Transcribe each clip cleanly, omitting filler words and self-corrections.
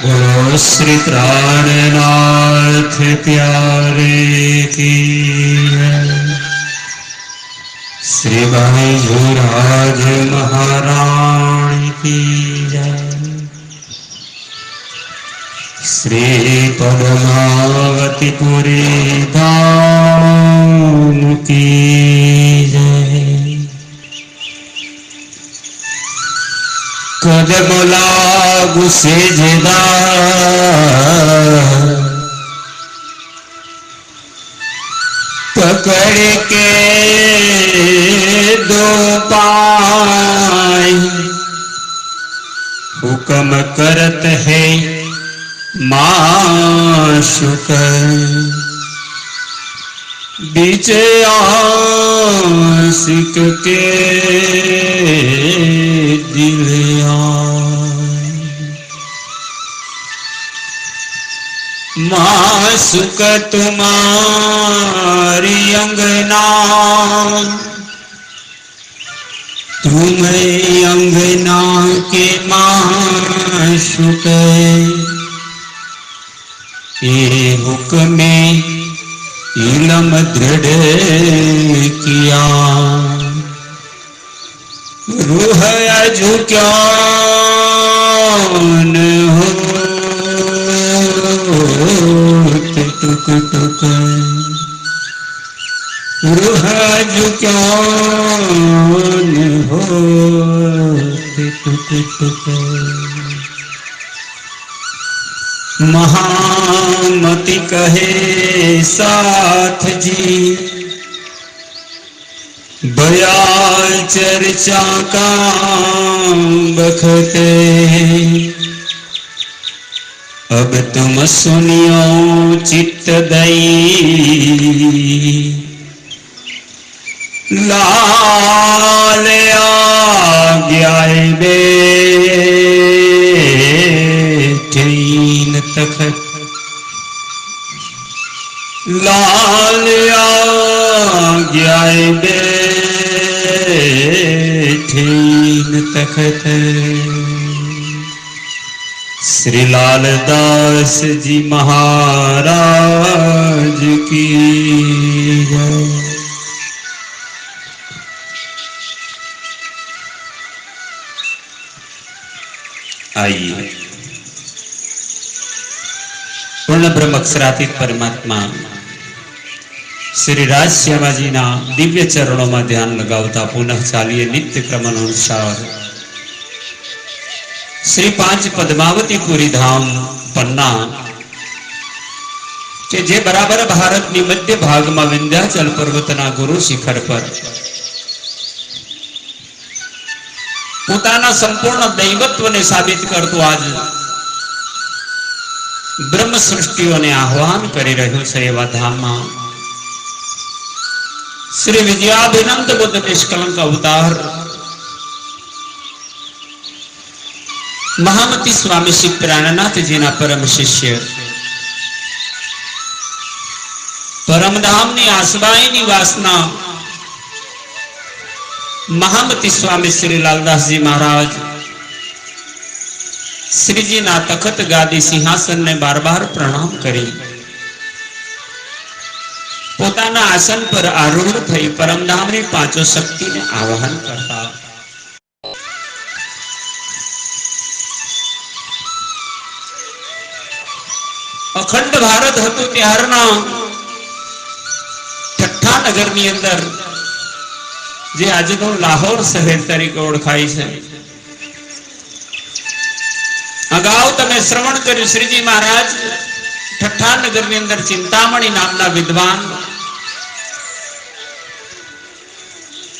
बोलो श्री प्राणनाथ प्यारे की श्री बैजूराज महारानी की जय। श्री पद्मावतीपुरी धाम की जय। कदम लागू सेजदा पकड़ के दो पाय हुक्म करत है माशुक बीच आशिक के दिल माशुक तुम्हारी अंगना तुम अंगना के माशुक ये हुक्म इलम दृढ़ किया रूह झुक्या न हो टुक टुक रूह झुक्या न हो टुक टुक। महामति कहे साथ जी बयाल चर्चा का बखते अब तुम सुनियो चित्त दई लाल आज्ञाए बे तखत लाल आज्ञाए बैठीन तखत श्री लालदास जी महाराज की जय। आइए पूर्ण ब्रह्म अक्षरातीत परमात्मा श्री राजश्यामाजी ना दिव्य चरणों में ध्यान लगावता पुनः चालीए नित्य क्रम अनुसार श्री पांच पद्मावतीपुरी धाम पन्ना के जे बराबर भारत नी मध्य भाग में विंध्याचल पर्वतना गुरु शिखर पर पोताना संपूर्ण दैवत्व ने साबित करतो आज ब्रह्म सृष्टिओं ने आह्वान करी रह्यो छे एवा धाममां श्री विद्याभिनंद बुद्ध निष्कलंक अवतार महामती स्वामी श्री प्राणनाथ जी ना परम शिष्य परमधाम नी आसबाईनी वासना महामती स्वामी श्री लालदास जी महाराज श्रीजी ना तखत गादी सिंहासन ने बार बार प्रणाम करी पोताना आसन पर आरूढ़ थई परमधाम नी पांचों शक्ति ने आवाहन करता अखंड भारत हतुं त्यारना ठट्ठा नगर नी अंदर जे आज तो लाहौर शहर तरीके ओळखाय छे अगाऊ तमे श्रवण कर्यु श्रीजी महाराज ठट्ठा नगर नी अंदर चिंतामणी नामना विद्वान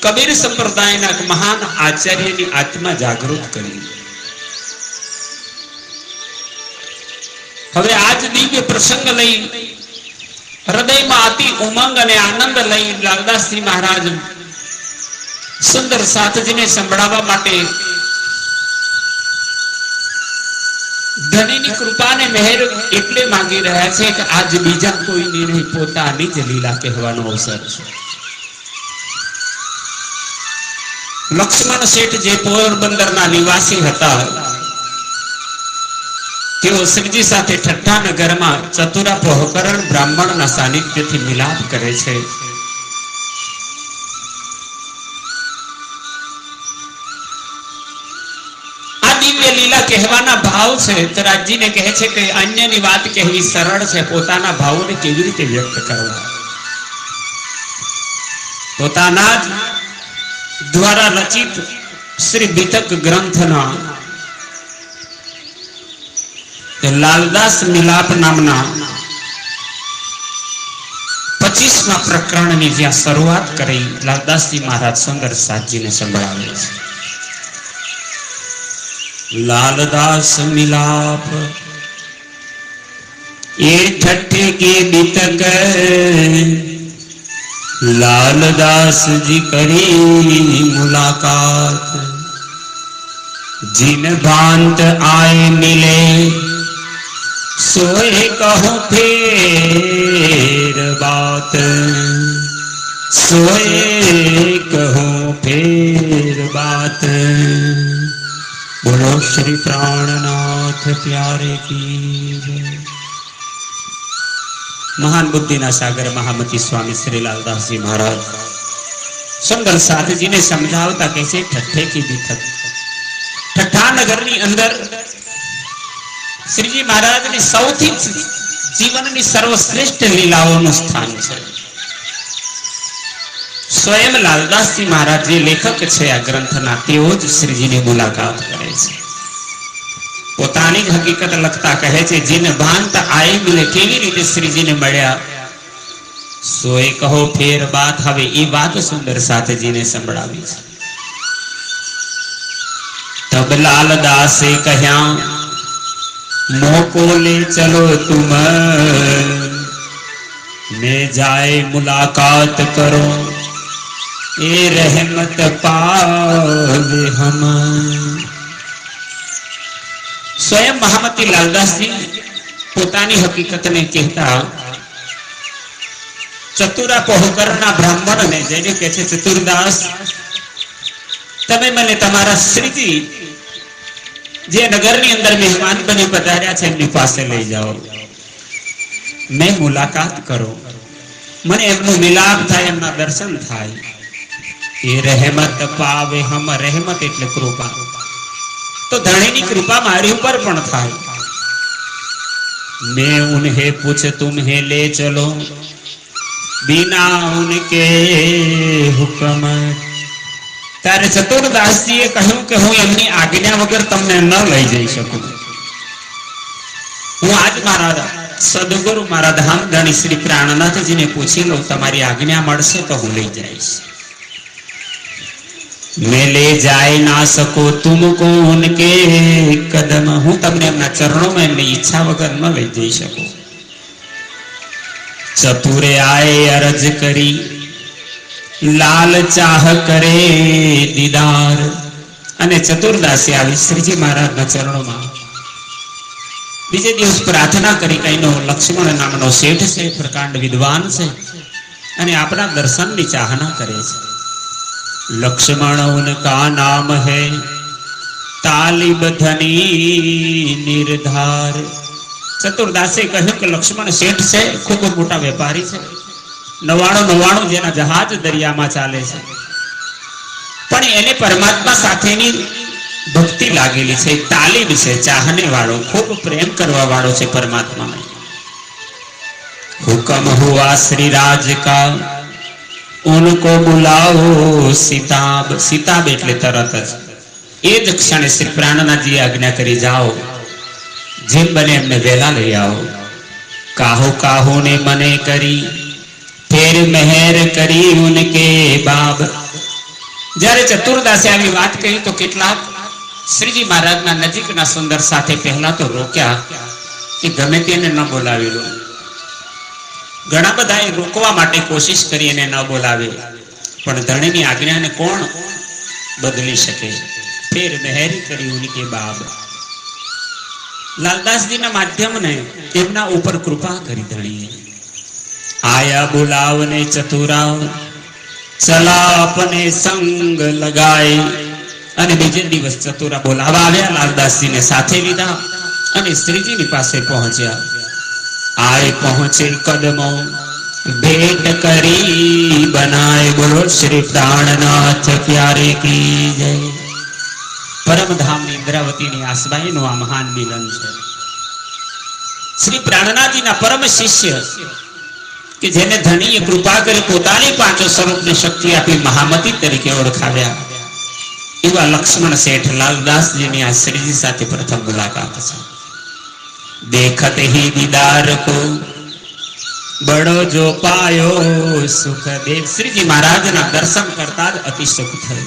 कबीर संप्रदाय ना महान आचार्य नी आत्मा जागृत करी हवे आज दिव्य प्रसंग लई हृदय में अति उमंग अने आनंद लई लालदास जी महाराज सुंदर साथजी ने संभळावा माटे धनीनी कृपा ने मेहर एटले मांगी रह्या छे के आज बीजा कोईनी नहीं पोतानी ज लीला कहेवानो अवसर छे। लक्ष्मण सेठ जे पोरबंदर ना निवासी हता તેઓ શ્રીજી સાથે ઠઠ્ઠા નગરમાં ચતુરા પોહકરણ બ્રાહ્મણના સાનિધ્યથી મિલાપ કરે છે. આ દિવ્ય લીલા કહેવાના ભાવ છે. તો રાજજીને કહે છે કે અન્યની વાત કહેવી સરળ છે, પોતાના ભાવોને કેવી રીતે વ્યક્ત કરવા. પોતાના જ દ્વારા રચિત શ્રી બીતક ગ્રંથના લાલદાસ મિલાપ નામના 25મા પ્રકરણની જ્યાં શરૂઆત કરી લાલદાસજી મહારાજ સુંદર સાતજીને સંભળાવે છે. लालदास मिलाप ये ठट्ठे के बीतक लालदास जी करी मुलाकात जिन भांत आए मिले सोए कहो फेर बात सोए कहो फेर बात बोलो श्री प्राणनाथ प्यारे की. महान बुद्धिना सागर महामती स्वामी श्री लालदासजी महाराज सुंदर साधजीने समझावता कैसे ठट्ठे की बीतक. ठट्ठा नगરની અંદર શ્રીજી મહારાજની સૌથી જીવનની સર્વશ્રેષ્ઠ લીલાઓનું સ્થાન છે. स्वयं लालदासजी महाराज જે લેખક છે આ ગ્રંથના તેઓ જ શ્રીજીની મુલાકાત કરે છે. પોતાની જ હકીકત લખતા કહે છે જીન ભાંત આય મિલે કેવી રીતે શ્રીજીને મળ્યા. સોય કહો ફેર બાત. હવે એ વાત સુંદર સાથજીને સંભળાવી છે. તબ લાલદાસે કહ્યા મોકો લે ચલો તુમ मैं जाए मुलाकात करो ए रहमत पावे हम. स्वयं महामती लालदासजी પોતાની હકીકતને કહેતા ચતુરા પોહકરના બ્રાહ્મણને જેને કહે છે ચતુરદાસ, તમે મને તમારા શ્રીજી જે નગરની અંદર મહેમાન બની પધાર્યા છે એમની પાસે લઈ જાઓ, मैं मुलाकात करो, મને એમનું મિલાપ થાય, એમના દર્શન થાય. એ રહેમત પાવે હમ. રહેમત એટલે કૃપા. તો ધણીની કૃપા મારી ઉપર પણ થાય. मैं उन्हें पूछ तुम्हें ले चलो बिना उनके हुक्म. ત્યારે ચતુરદાસજીએ કહ્યું કે હું એમની આજ્ઞા વગર તમને ન લઈ જઈ શકું. હું આજ મારા સદગુરુ મારા ધામધણી શ્રી પ્રાણનાથજીને પૂછી લઉં, તમારી આજ્ઞા મળશે તો હું લઈ જઈશ. मैं ले जाए ना सको तुमको उनके कदम. હું તમને એમના ચરણોમાં એમની ઈચ્છા વગર ન લઈ જઈ શકું. ચતુરે આए અરજ કરી લાલ ચાહ કરે દીદાર. અને ચતુરદાસે આવી શ્રીજી મહારાજના ચરણોમાં બીજે દિવસ પ્રાર્થના કરી કઈનો લક્ષ્મણ નામનો શેઠ છે, પ્રકાંડ વિદ્વાન છે અને આપણા દર્શનની ચાહના કરે છે. लक्ष्मण उनका नाम है तालिब धनी निर्धार. ચતુરદાસે કહ્યું કે લક્ષ્મણ શેઠ છે, ખૂબ મોટા વેપારી છે, 99 જેના જહાજ દરિયામાં ચાલે છે, પણ એને પરમાત્મા સાથેની ભક્તિ લાગેલી છે, તાલીબ છે, ચાહને વાળો, ખૂબ પ્રેમ કરવા વાળો છે પરમાત્મામાં. હુકમ હુઆ શ્રી રાજ કા उनको बुलाओ सीताब. सीताब એટલે તરત જ એ જ ક્ષણે શ્રી પ્રાણનાથજી આજ્ઞા કરી, જાઓ જેમ બને એમને વહેલા લઈ આવો. કાહો કાહો ને મને કરી ફેર મહેર કરી ઉનકે બાબ. જ્યારે ચતુરદાસે આવી વાત કહી તો કેટલાક શ્રીજી મહારાજના નજીકના સુંદર સાથે પહેલા તો રોક્યા કે ગમે તેને ન બોલાવી લો. ઘણા બધા એ રોકવા માટે કોશિશ કરી એને ન બોલાવે, પણ ધણીની આજ્ઞાને કોણ બદલી શકે. ફેર મહેરી કરી ઉનકે બાબ. લાલદાસજીના માધ્યમને એમના ઉપર કૃપા કરી ધણીએ. આયા બોલાવને ચતુરા ચલા અપને સંગ લગાય. અને બીજે દિવસ ચતુરા બોલાવા આવ્યા, લાલદાસજીને સાથે લીધા, અને શ્રીજીની પાસે પહોંચ્યા. આય પહોંચે કદમો भेंट करी बनाए बोलो श्री प्राणनाथ प्यारे की जय. परमधाम इंद्रावती ની આસબાઈ નું આ મહાન મિલન છે. શ્રી પ્રાણનાથજી ના પરમ શિષ્ય કે જેને ધણીએ કૃપા કરી પોતાની પાંચ સ્વરૂપની શક્તિ આપી મહામતી તરીકે ઓળખાવ્યા એવા લક્ષ્મણ શેઠ લાલદાસજી ની આ શ્રીજી સાથે પ્રથમ મુલાકાત છે. देखत ही दीदार को बड़ो जो पायो सुख देव. श्रीजी महाराज ना दर्शन करता अति सुख थे.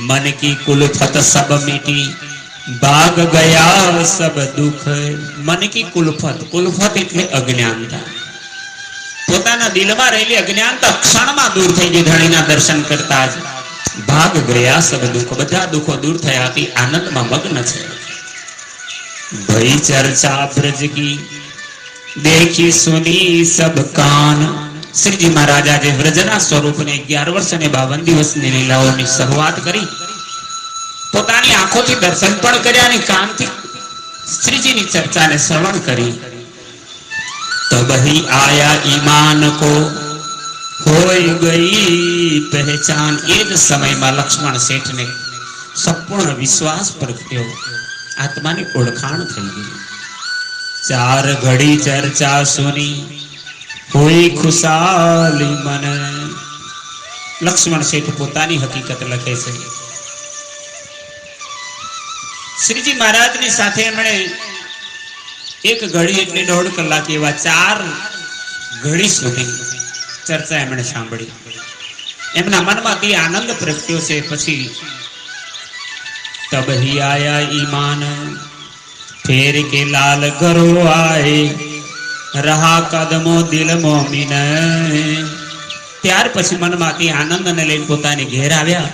मन की कुलफत सब मिटी भाग गया सब दुख. मन की कुलफत, कुलफत એટલે અજ્ઞાનતા. પોતાના દિલમાં રહેલી અજ્ઞાનતા ક્ષણમાં દૂર થઈ ગઈ ધણીના દર્શન કરતા જ. ભાગ ગયા સબ દુખ, બધા દુખો દૂર થયા. અતિ આનંદમાં મગ્ન છે. भई चर्चा ब्रज की देखी सुनी सब कान. श्रीजी महाराज આજે વ્રજના સ્વરૂપને 11 વર્ષ અને 52 દિવસની લીલાઓની શરૂઆત કરી. પોતાની આંખોથી દર્શન પણ કર્યા અને કાનથી શ્રીજીની ચર્ચાને શ્રવણ કરી. તબ ही आया ईमान को होई गई पहचान. એ જ સમયમાં લક્ષ્મણ શેઠને સંપૂર્ણ વિશ્વાસ પ્રગટ્યો. આત્માની ઓળખાણ થઈ ગઈ. ચાર ઘડી ચર્ચા સુની હોય ખુશાલી મન. લક્ષ્મણ શેઠ પોતાની હકીકત લખે છે. શ્રીજી મહારાજની સાથે એમણે એક ઘડી એટલે 1.5 કલાક એવા 4 ઘડી સુધી ચર્ચા એમણે સાંભળી. એમના મનમાં તે આનંદ પ્રગટ્યો છે. પછી तब ही आया ईमान फेर के लाल घरो आए रहा कदमो दिल मोमिन. ત્યાર પછી મનમાંથી આનંદને લઈને પોતાની ઘેર આવ્યા.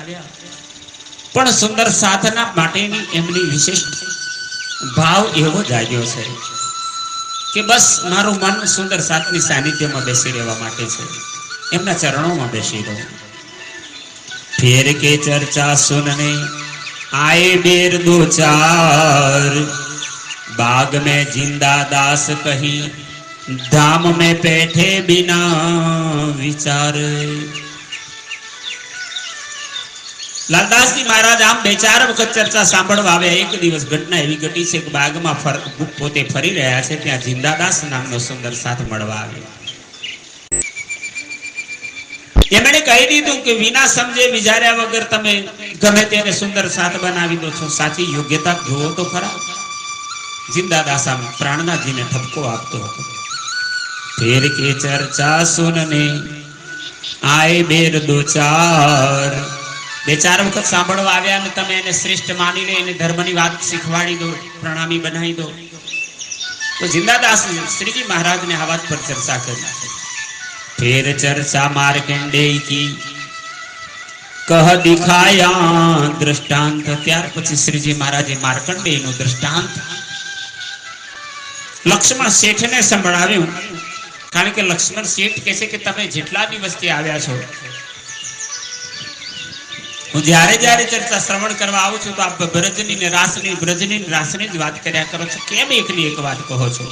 પણ સુંદર સાધના માટેની એમની વિશેષ ભાવ એવો જાગ્યો છે કે બસ મારું મન સુંદર સાધની સાનિધ્યમાં બેસી રહેવા માટે છે. એમના ચરણોમાં બેસી રહો. ફેર કે ચર્ચા સુનને आए बेर दो चार बाग में जिंदा दास कहीं धाम में बैठे बिना विचार. લાલદાસજી મહારાજ આમ 2-4 વખત ચર્ચા સાંભળવા આવ્યા. એક દિવસ ઘટના એવી ઘટી છે કે બાગમાં પોતે ફરી રહ્યા છે ત્યાં જિંદાદાસ નામનો સુંદર સાથ મળવા આવ્યો. એમણે કહી દીધું કે વિના સમજે વિચાર્યા વગર તમે ગમે તેને સુંદર સાથ બનાવી દો છો. સાચી યોગ્યતા જોવો તો ખરા. જિંદાદાસ આમ પ્રાણનાથજીને ઠપકો આપતો હતો. ફેર કે ચર્ચા સુનને આય બેર દો ચાર. 2-4 વખત સાંભળવા આવ્યા અને તમે એને શ્રેષ્ઠ માની લે, એને ધર્મની વાત શીખવાડી દો, પ્રણામી બનાવી દો. તો જિંદાદાસ શ્રીજી મહારાજને આ વાત પર ચર્ચા કરી. फिर चर्चा मार्कंडेय की कह दिखाया दृष्टांत. ત્યાર પછી શ્રીજી મહારાજે માર્કંડેયનું દૃષ્ટાંત લક્ષ્મણ શેઠને સંભળાવ્યું. કારણ કે લક્ષ્મણ શેઠ કહે છે કે તમે જેટલા દિવસથી આવ્યા છો, હું જ્યારે જ્યારે ચર્ચા શ્રવણ કરવા આવું છું તો આપ બ્રજની ને રાસની જ વાત કર્યા કરો છો. કેમ એકની એક વાત કહો છો?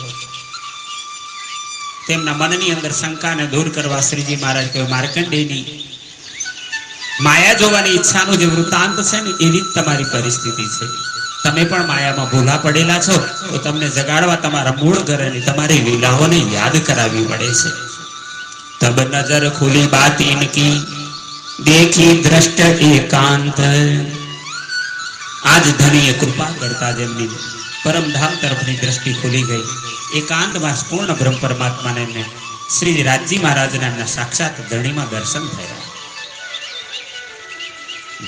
તેમના મનની અંદર શંકાને દૂર કરવા શ્રીજી મહારાજ કહ્યું, માર્કંડેયની માયા જોવાની ઈચ્છાનો જે વૃત્તાંત છે ને એવી જ તમારી પરિસ્થિતિ છે. તમે પણ માયામાં ભૂલા પડેલા છો તો તમને જગાડવા તમારા મૂળ ઘરની તમારી લીલાઓને યાદ કરાવવી પડે છે. તબ નજર ખુલી બાત ઇનકી દેખી દ્રષ્ટ એકાંત. આજ ધણીએ કૃપા કરતા જેમની પરમધામ તરફની દ્રષ્ટિ ખુલી ગઈ. એકાંતમાં પૂર્ણ બ્રહ્મ પરમાત્માને શ્રી રાજજી મહારાજના સાક્ષાત ધણીમાં દર્શન થયા.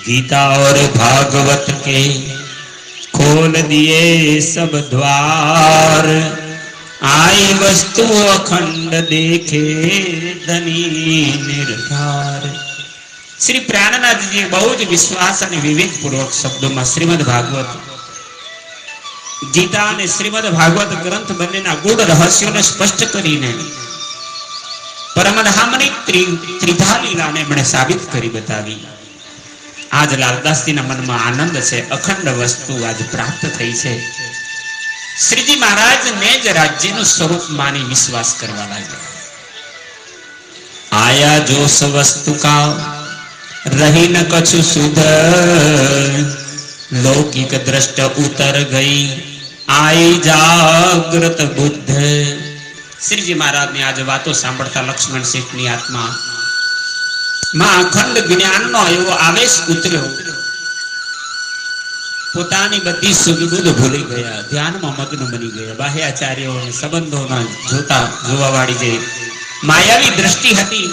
गीता और भागवत के खोल दिए सब द्वार आई वस्तु अखंड देखे धनी निर्धार. श्री प्राणनाथजी બહુ જ વિશ્વાસ અને વિવેક પૂર્વક શબ્દોમાં શ્રીમદ ભાગવત ગીતા અને શ્રીમદ ભાગવત ગ્રંથ બંનેના ગૂઢ રહસ્યોને સ્પષ્ટ કરીને પરમધામની ત્રિધા લીલાને એમણે સાબિત કરી બતાવી. આજ લાલદાસજીના મનમાં આનંદ છે. અખંડ વસ્તુ આજ પ્રાપ્ત થઈ છે. શ્રીજી મહારાજને જ રાજ્યનું સ્વરૂપ માની વિશ્વાસ કરવા લાગ્યા. આયા જોશ વસ્તુ કા રહી ન કछु સુધ, લૌકિક દ્રષ્ટ ઉતર ગઈ આઈ જાગ્રત બુદ્ધ. શ્રીજી મહારાજની આજે વાતો સાંભળતા લક્ષ્મણ શેઠની આત્મા માં અખંડ જ્ઞાનનો એવો આવેશ ઉતર્યો. પોતાની બધી સુધબુધ ભૂલી ગયા, ધ્યાનમાં મગ્ન બની ગયા. બાહ્યાચાર્યો સંબંધોના જોવા વાળી જે માયાવી દ્રષ્ટિ હતી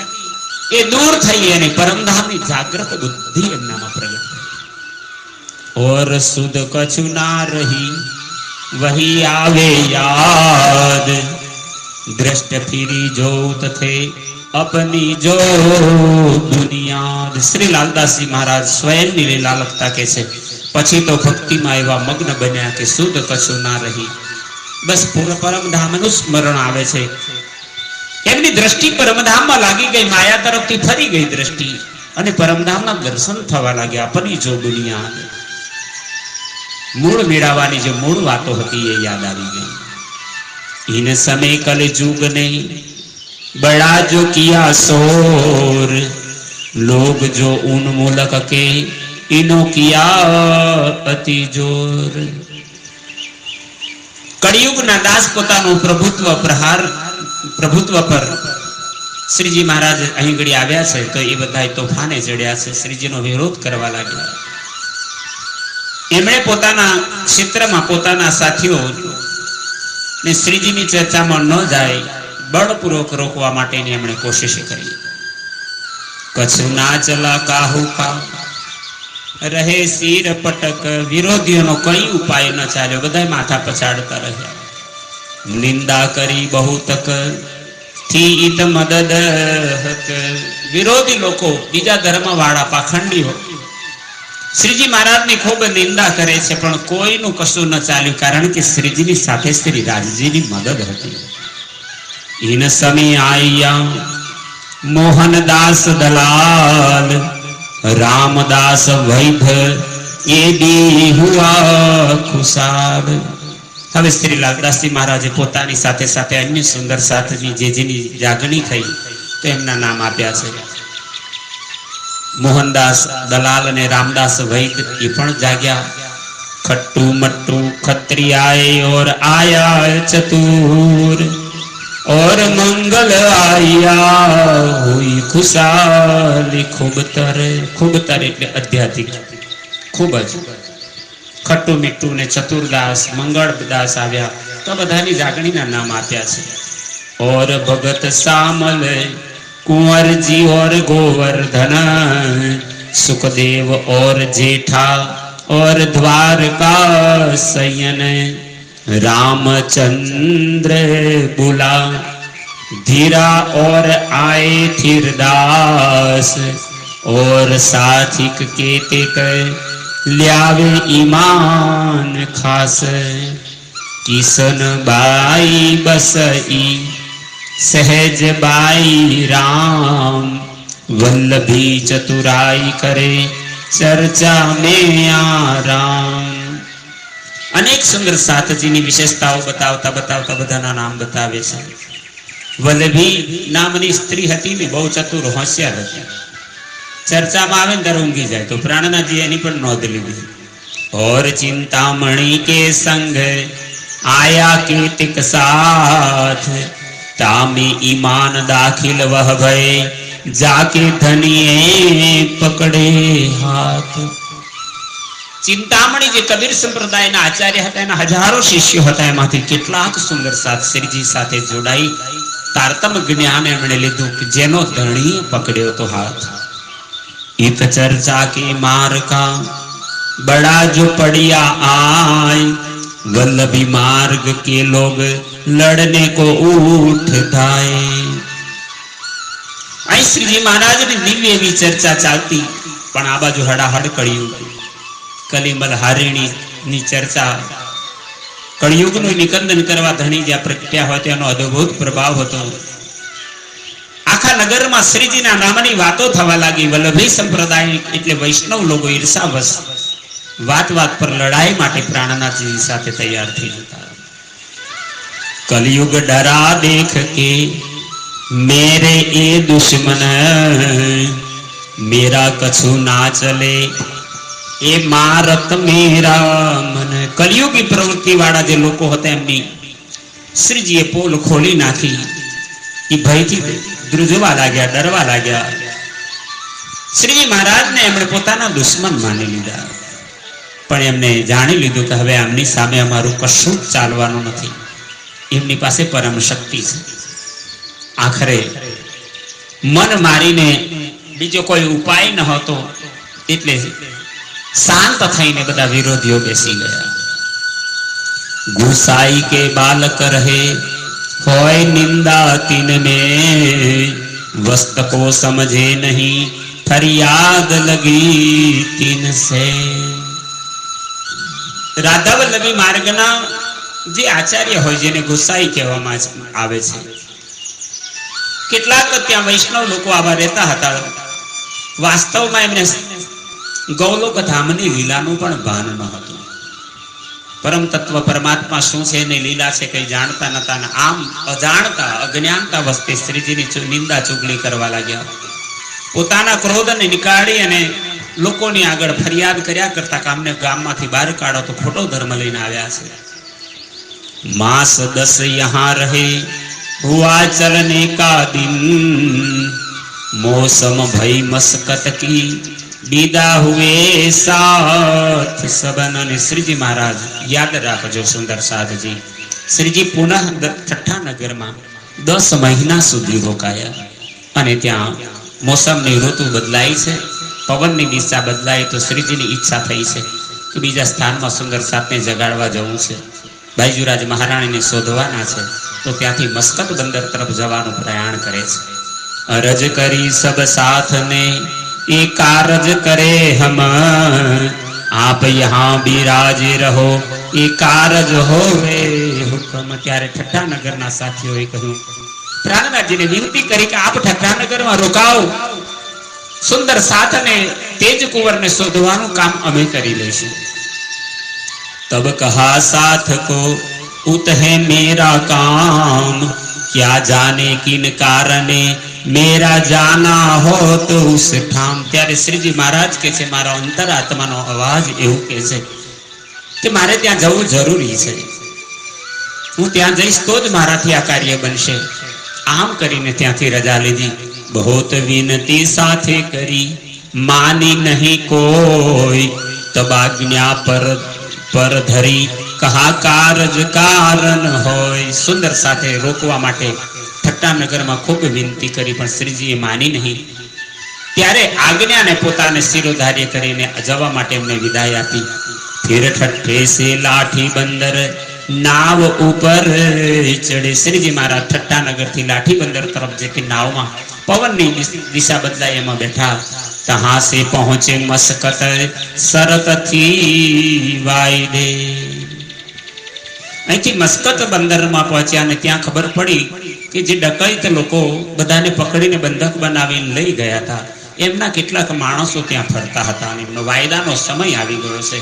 એ દૂર થઈ અને પરમધામની જાગ્રત બુદ્ધિ એમનામાં પ્રગટ થઈ. ઓર સુધ કछु ના રહી વહી આવે યાદ, દ્રષ્ટ ફીરી જોત થે અપની જો દુનિયાદ. શ્રી લાલદાસજી મહારાજ સ્વયંની લીલા લખતા કે છે, પછી તો ભક્તિમાં એવા મગ્ન બન્યા કે સુધ કશું ના રહી, બસ પરમધામનું સ્મરણ આવે છે. એમની દ્રષ્ટિ પરમધામમાં લાગી ગઈ, માયા તરફથી ફરી ગઈ દ્રષ્ટિ અને પરમધામના દર્શન થવા લાગ્યા. અપની જો દુનિયા, મૂળ મેળવવાની જે મૂળ વાતો હતી એ યાદ આવી ગઈ. ઇન સમય કલ जुग ने बड़ा जो किया शोर, लोग जो उन्मूलक के इनो किया अति जोर. કળિયુગના દાસ પોતાનું પ્રભુત્વ પર શ્રીજી મહારાજ અહીં ઘડી આવ્યા છે તો એ બધા તોફાને ચડ્યા છે, શ્રીજીનો વિરોધ કરવા લાગ્યા. એમણે પોતાના ક્ષેત્રમાં પોતાના સાથીઓ ને શ્રીજીની ચર્ચામાં ન જાય બળપૂર્વક રોકવા માટેની એમણે કોશિશ કરી. કછું ના ચલા કાહુ કા રહે શિર પટક, વિરોધીઓનો કઈ ઉપાય ન ચાલ્યો, બધા માથા પછાડતા રહ્યા. નિંદા કરી બહુ તક થી ઈત મદદ હક, વિરોધી લોકો બીજા ધર્મ વાળા પાખંડીઓ શ્રીજી મહારાજની ખૂબ નિંદા કરે છે પણ કોઈનું કશું ન ચાલ્યું, કારણ કે શ્રીજીની સાથે શ્રી રાજજીની મદદ હતી. ઇન સમય આયા મોહનદાસ દલાલ, રામદાસ વૈધ એ બી હુઆ ખુશાલ. હવે શ્રી લાલદાસજી મહારાજે પોતાની સાથે સાથે અન્ય સુંદર સાથની જેની જાગણી થઈ તો એમના નામ આપ્યા છે. મોહનદાસ દલાલ અને રામદાસ વૈદ એ પણ જાગ્યા. ખટ્ટુ મટ્ટુ ખત્રિયાય ઓર આયા ચતુર, और मंगल आया हुई खुशाली. खूब तर એટલે આધ્યાત્મિક ખૂબ જ ખટ્ટુ મીઠું ને ચતુરદાસ મંગળદાસ આવ્યા તો બધાની જાગણીના નામ આપ્યા છે. और भगत सामल कुंवर जी और गोवर्धन, सुखदेव और जेठा और द्वारका सयन, रामचंद्र बुला धीरा और आए धीरदास, और साथिक केतिक ल्यावे ईमान खास. किशन बाई बसई सहज बाई राम, वल्लभी चतुराई करे चर्चा में आराम. अनेक सुंदर सातजीनी विशेषताओं बतावता बतावता बधाना नाम बतावे छे. वल्लभी नामनी स्त्री हती ने बहु चतुर होशियार हती. चर्चामां आवे ने ऊंघी जाए तो प्राणनाथजी एनी पण नोंध लीधी. और चिंतामणि के संग आया केतिक साथ, तामी ईमान दाखिल वह भय जाके धनिए पकड़े हाथ. चिंतामणि जे कबीर संप्रदायना आचार्य हता एना हजारों शिष्यो हता, एमांथी કેટલાક सुंदर साथ श्रीजी साथे जोડાઈ तारतम ज्ञान एमणे लीधुं कि जेनो धणी पकड़्यो तो हाथ. इत चर्चा के मार का बड़ा जो पड़िया आय, वल्लभी मार्ग के लोग लड़ने को उठ धाए. आई श्रीजी महाराज ने दिव्य एवी चर्चा चालती पण आ बाजू हड़ाहड़ कळियुग कलिमल हारिणी नी चर्चा. कळियुगનું નિકંદન કરવા ધણી જ્યાં પ્રગટ્યા હોય તેનો અદ્ભુત પ્રભાવ હતો. આખા નગરમાં શ્રીજીના નામની વાતો થવા લાગી. વલ્લભી સંપ્રદાય એટલે વૈષ્ણવ લોકો ઈર્ષાવશ વાત વાત પર લડાઈ માટે પ્રાણનાથજી સાથે તૈયાર થઈ જતા. कलयुग डरा देख के मेरे ए दुश्मन, मेरा कछु ना चले ए मारत मेरा मन। कलयुगी प्रवृत्ति वाળા જે લોકો હતા એમની શ્રીજીએ પોલ ખોલી નાખી. એ ભયથી ધ્રુજવા લાગ્યા, ડરવા લાગ્યા. શ્રીજી મહારાજને એમણે પોતાના દુશ્મન માની લીધા. પણ એમને જાણી લીધું કે હવે આમની સામે અમારું કશું જ ચાલવાનું નથી. એમની પાસે પરમ શક્તિ છે. આખરે મન મારીને બીજો કોઈ ઉપાય ન હતો એટલે શાંત થઈને બધા વિરોધીઓ બેસી ગયા. ગુસાઈ કે બાલક રહે હોય નિંદા તીન में वस्त को समझे नहीं फरियाद लगी तीन से। રાધાવલ્લભી માર્ગના જે આચાર્ય હોય જેને ગુસાઈ કહેવામાં આવે છે, કેટલાક ત્યાં વૈષ્ણવ લોકો આવા રહેતા હતા. વાસ્તવમાં એમને ગૌલોક ધામની લીલાનું પણ ભાન ન હતું. પરમ તત્વ પરમાત્મા શું છે એની લીલા છે કઈ જાણતા નતા. આમ અજાણતા અજ્ઞાનતા વસ્તે શ્રીજીની નિંદા ચુગલી કરવા લાગ્યા. પોતાના ક્રોધને નીકાળી અને લોકોની આગળ ફરિયાદ કર્યા કરતા કામને ગામમાંથી બહાર કાઢો તો ખોટો ધર્મ લઈને આવ્યા છે. માસ 10 યહાં રહે હુઆ ચલને કા દિન, मौसम भई मस्कत की बीदा हुए साथ सबन। અને શ્રીજી મહારાજ યાદ રાખજો સુંદર સાધજી, શ્રીજી પુનઃ ઠઠ્ઠા નગરમાં 10 મહિના સુધી રોકાયા. અને ત્યાં મોસમની ઋતુ બદલાઈ છે, પવનની દિશા બદલાઈ તો શ્રીજીની ઈચ્છા થઈ છે કે બીજા સ્થાનમાં સુંદર સાથને જગાડવા જવું છે. બાઈજુરાજ મહારાણીને શોધવાના છે તો ત્યાંથી મસ્કત બંદર તરફ જવાનું પ્રયાણ કરે છે. અરજ કરી સબ સાથ ને એ કારજ કરે હમ, આપ યહાં બિરાજે રહો એ કારજ હોવે હુકમ. ત્યારે ઠઠ્ઠા નગરના સાથીઓએ કહ્યું, પ્રાણનાથજીને વિનંતી કરી કે આપ ઠઠ્ઠા નગરમાં રોકાઓ, સુંદર સાથ અને તેજ કુંવરને શોધવાનું કામ અમે કરી લઈશું. તબ કહા સાથ કો ઉત હૈ મેરા કામ, क्या जाने किन कारणे मेरा जाना हो तो उस ठाम. ત્યારે શ્રીજી મહારાજ કે છે, મારો અંતરાત્માનો અવાજ એવું કહે છે કે મારે ત્યાં જવું જરૂરી છે. હું ત્યાં જઈશ તો જ મારાથી આ કાર્ય બનશે. આમ કરીને ત્યાંથી રજા લીધી. બહોત વિનતી સાથે કરી માની નહીં કોઈ, તબ આજ્ઞા પર ધરી કહા કારજ કારણ હોય. સુંદર સાથે રોકવા માટે ઠઠ્ઠા નગરમાં ખૂબ વિનંતી કરી પણ શ્રીજીએ માની નહીં. ત્યારે આજ્ઞાને પોતાને શિરોધાર્ય કરીને જવા માટે એમને વિદાય આપી. ફિર ઠઠ્ઠે સે લાઠી બંદર નાવ ઉપર ચડે. શ્રીજી મહારાજ ઠઠ્ઠા નગરથી લાઠી બંદર તરફ જે કે નાવમાં પવનની દિશા બદલાય એમાં બેઠા. તહાં સે પહોંચે મસ્કત સરત થી વાયદે. અહીંથી મસ્કત બંદરમાં પહોંચ્યા અને ત્યાં ખબર પડી કે જે ડકૈત લોકો બધાને પકડીને બંધક બનાવીને લઈ ગયા હતા એમના કેટલાક માણસો ત્યાં ફરતા હતા. અને એમનો વાયદાનો સમય આવી ગયો છે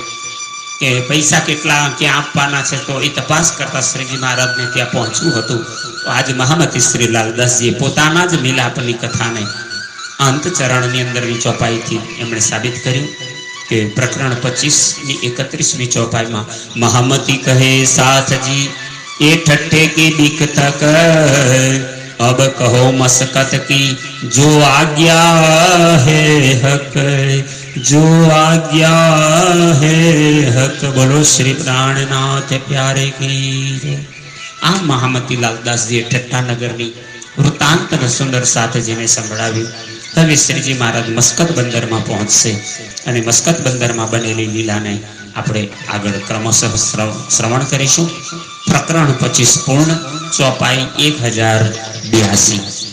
કે પૈસા કેટલા ક્યાં આપવાના છે તો એ તપાસ કરતા શ્રીજી મહારાજને ત્યાં પહોંચવું હતું. તો આજ મહામતી શ્રી લાલદાસજીએ પોતાના જ મિલાપની કથાને અંત ચરણની અંદરની ચોપાઈથી એમણે સાબિત કર્યું કે પ્રકરણ 25ની 31મી ચોપાઈમાં મહામતી કહે સાથજી એ ઠઠ્ઠે કી બીક તક, અબ કહો મસ્કત કી જો આજ્ઞા હે હક, જો આજ્ઞા હે હક. બોલો શ્રી પ્રાણનાથ પ્યારે કી. આ મહામતી લાલદાસજીએ ઠઠ્ઠા નગરની વૃત્તાંતને સુંદર સાથજીને સંભળાવ્યું. હવે શ્રીજી મહારાજ મસ્કત બંદરમાં પહોંચશે અને મસ્કત બંદરમાં બનેલી લીલાને આપણે આગળ ક્રમશઃ શ્રવણ કરીશું. પ્રકરણ 25 પૂર્ણ. ચોપાઈ 1082.